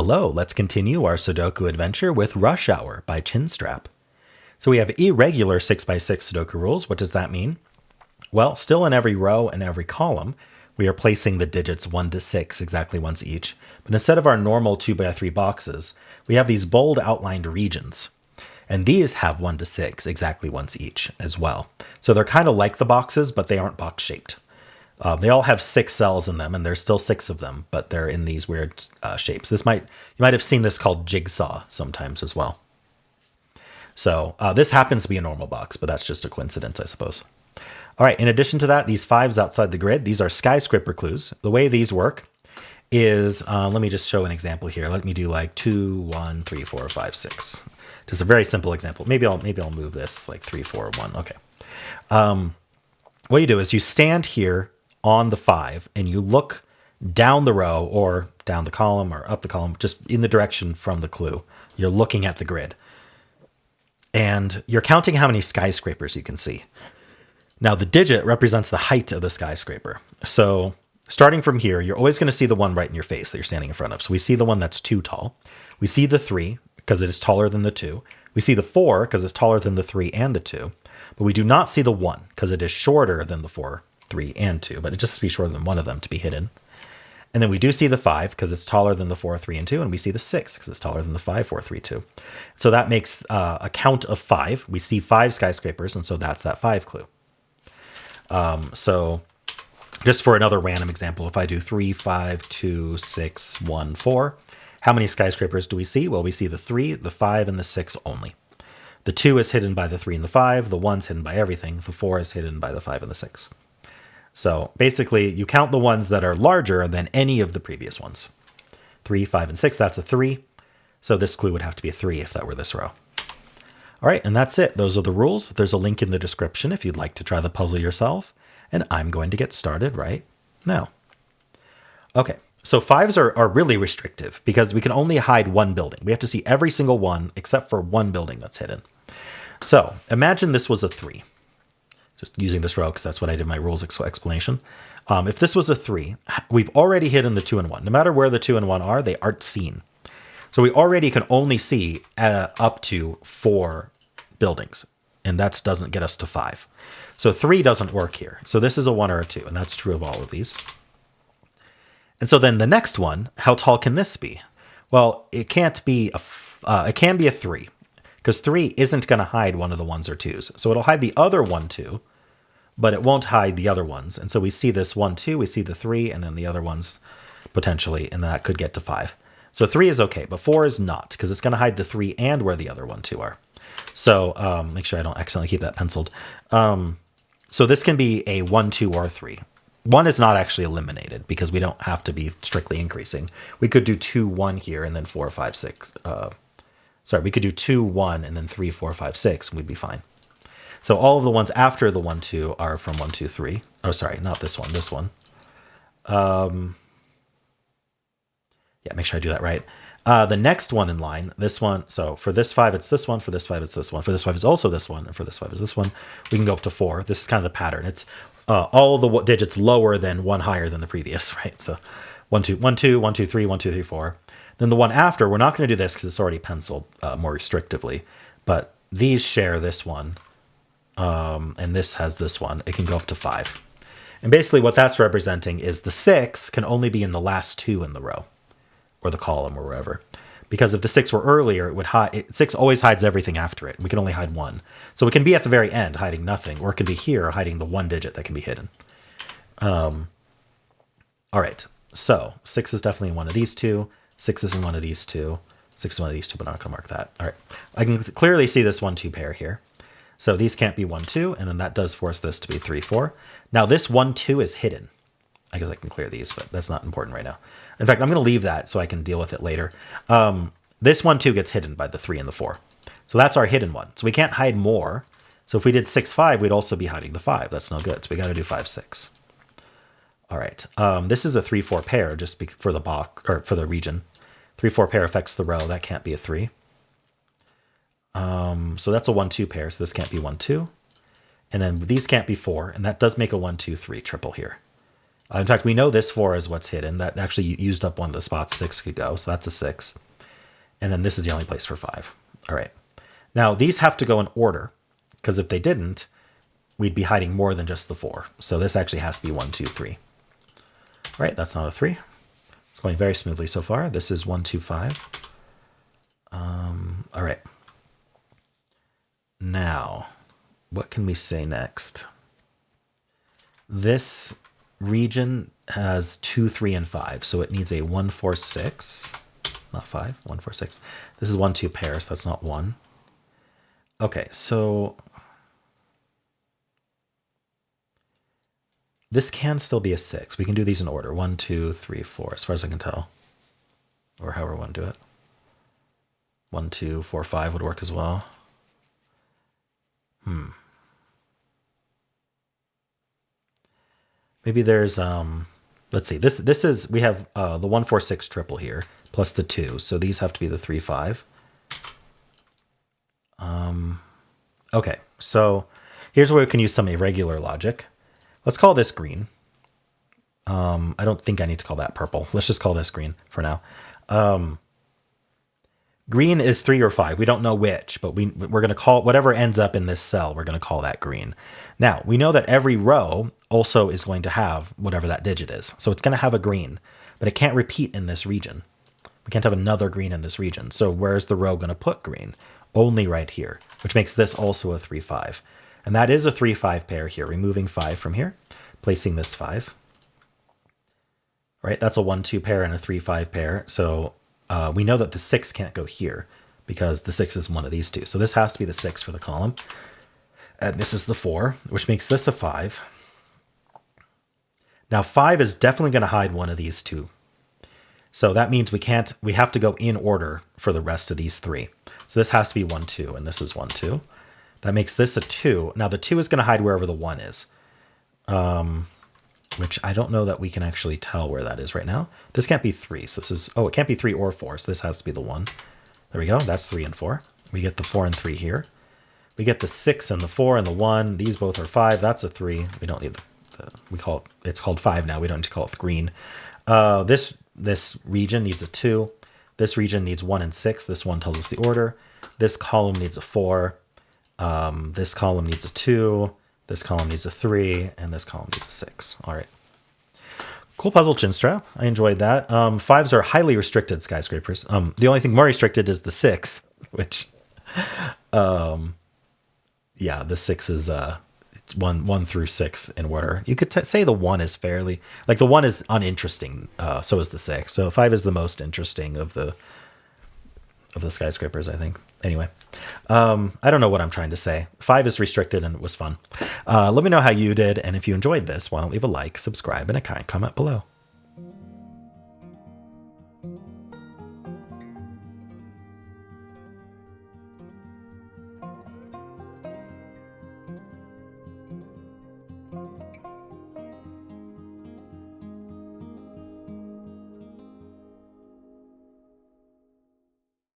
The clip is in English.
Hello, let's continue our Sudoku adventure with Rush Hour by ChinStrap. So we have irregular 6x6 Sudoku rules. What does that mean? Well, still in every row and every column, we are placing the digits 1 to 6 exactly once each. But instead of our normal 2x3 boxes, we have these bold outlined regions. And these have 1 to 6 exactly once each as well. So they're kind of like the boxes, but they aren't box shaped. They all have 6 cells in them, and there's still 6 of them, but they're in these weird shapes. You might have seen this called jigsaw sometimes as well. So this happens to be a normal box, but that's just a coincidence, I suppose. All right, in addition to that, these 5s outside the grid, these are skyscraper clues. The way these work is, let me just show an example here. Let me do like 2, 1, 3, 4, 5, 6. Just a very simple example. Maybe I'll move this like 3, 4, 1. Okay. What you do is you stand here on the 5 and you look down the row or down the column or up the column, just in the direction from the clue. You're looking at the grid and you're counting how many skyscrapers you can see. Now the digit represents the height of the skyscraper. So starting from here, you're always going to see the one right in your face that you're standing in front of. So we see the one that's too tall. We see the 3 because it is taller than the 2. We see the 4 because it's taller than the 3 and the 2. But we do not see the 1 because it is shorter than the 4, 3, and 2, but it just has to be shorter than one of them to be hidden. And then we do see the 5 because it's taller than the 4, 3, and 2, and we see the 6 because it's taller than the 5, 4, 3, 2. So that makes a count of 5. We see 5 skyscrapers, and so that's that 5 clue. So just for another random example, if I do 3, 5, 2, 6, 1, 4, how many skyscrapers do we see? Well, we see the 3, the 5, and the 6 only. The 2 is hidden by the 3 and the 5. The 1's hidden by everything. The 4 is hidden by the 5 and the 6. So basically, you count the ones that are larger than any of the previous ones. 3, 5, and 6, that's a 3. So this clue would have to be a 3 if that were this row. All right, and that's it. Those are the rules. There's a link in the description if you'd like to try the puzzle yourself. And I'm going to get started right now. Okay, so 5s are really restrictive because we can only hide one building. We have to see every single one except for one building that's hidden. So imagine this was a 3. Just using this row because that's what I did in my rules explanation. If this was a 3, we've already hidden the 2 and 1. No matter where the 2 and 1 are, they aren't seen. So we already can only see up to 4 buildings, and that doesn't get us to 5. So 3 doesn't work here. So this is a 1 or a 2, and that's true of all of these. And so then the next one, how tall can this be? Well, it can't be it can be a 3, because 3 isn't going to hide one of the 1s or 2s. So it'll hide the other 1, 2, but it won't hide the other ones. And so we see this 1, 2, we see the 3, and then the other ones potentially, and that could get to 5. So 3 is okay, but 4 is not, because it's going to hide the 3 and where the other 1, 2 are. So make sure I don't accidentally keep that penciled. So this can be a 1, 2, or 3. 1 is not actually eliminated because we don't have to be strictly increasing. We could do 2, 1 here, and then 4, 5, 6. Sorry, we could do 2, 1, and then 3, 4, 5, 6, and we'd be fine. So all of the ones after the 1, 2 are from 1, 2, 3. Oh, sorry, not this one, this one. Yeah, make sure I do that right. The next one in line, this one. So for this 5, it's this one. For this 5, it's this one. For this 5, it's also this one. And for this 5, it's this one. We can go up to 4. This is kind of the pattern. It's all the digits lower than 1 higher than the previous, right? So 1, 2, 1, 2, 1, 2, 3, 1, 2, 3, 4. Then the one after, we're not going to do this because it's already penciled more restrictively. But these share this one. And this has this one. It can go up to 5. And basically what that's representing is the 6 can only be in the last 2 in the row or the column or wherever. Because if the 6 were earlier, it would hide. 6 always hides everything after it. We can only hide 1. So it can be at the very end hiding nothing, or it can be here hiding the 1 digit that can be hidden. All right. So 6 is definitely in one of these 2. 6 is in one of these 2. 6 is in one of these 2, but I'm not going to mark that. All right. I can clearly see this 1, 2 pair here. So these can't be 1, 2, and then that does force this to be 3, 4. Now this 1, 2 is hidden. I guess I can clear these, but that's not important right now. In fact, I'm going to leave that so I can deal with it later. This 1, 2 gets hidden by the 3 and the 4. So that's our hidden one. So we can't hide more. So if we did 6, 5, we'd also be hiding the 5. That's no good. So we got to do 5, 6. All right. This is a 3, 4 pair just for the box or for the region. 3, 4 pair affects the row. That can't be a 3. So that's a 1, 2 pair. So this can't be 1, 2. And then these can't be 4. And that does make a 1, 2, 3 triple here. In fact, we know this 4 is what's hidden. That actually used up one of the spots 6 could go, so that's a 6. And then this is the only place for 5. All right. Now, these have to go in order, because if they didn't, we'd be hiding more than just the 4. So this actually has to be 1, 2, 3. All right, that's not a 3. It's going very smoothly so far. This is 1, 2, 5. All right. Now, what can we say next? This region has 2, 3, and 5, so it needs a 1, 4, 6. Not 5, 1, 4, 6. This is 1, 2 pair, so that's not 1. Okay, so this can still be a 6. We can do these in order. 1, 2, 3, 4, as far as I can tell. Or however we want to do it. 1, 2, 4, 5 would work as well. Maybe there's let's see. This is, we have the 1, 4, 6 triple here plus the 2. So these have to be the 3, 5. Okay, so here's where we can use some irregular logic. Let's call this green. I don't think I need to call that purple. Let's just call this green for now. Green is 3 or 5. We don't know which, but we're going to call whatever ends up in this cell, we're going to call that green. Now, we know that every row also is going to have whatever that digit is. So it's going to have a green, but it can't repeat in this region. We can't have another green in this region. So where's the row going to put green? Only right here, which makes this also a 3, 5. And that is a 3, 5 pair here. Removing 5 from here, placing this 5. Right, that's a 1, 2 pair and a 3, 5 pair. So we know that the 6 can't go here because the 6 is one of these two. So this has to be the 6 for the column. And this is the 4, which makes this a 5. Now 5 is definitely going to hide one of these two. So that means we have to go in order for the rest of these 3. So this has to be 1, 2, and this is 1, 2. That makes this a 2. Now the 2 is going to hide wherever the 1 is. Which I don't know that we can actually tell where that is right now. This can't be 3. So this is, oh, it can't be 3 or 4. So this has to be the 1. There we go. That's 3 and 4. We get the 4 and 3 here. We get the 6 and the 4 and the 1. These both are 5. That's a 3. We don't need it's called 5 now. We don't need to call it green. This region needs a 2. This region needs 1 and 6. This one tells us the order. This column needs a 4. This column needs a 2. This column needs a 3, and this column needs a 6. All right. Cool puzzle, ChinStrap. I enjoyed that. 5s are highly restricted skyscrapers. The only thing more restricted is the 6, which, yeah, the 6 is 1 through 6 in order. You could say the 1 is fairly, like the 1 is uninteresting. So is the 6. So 5 is the most interesting of the skyscrapers, I think. Anyway, I don't know what I'm trying to say. 5 is restricted and it was fun. Let me know how you did. And if you enjoyed this, why don't leave a like, subscribe, and a kind comment below.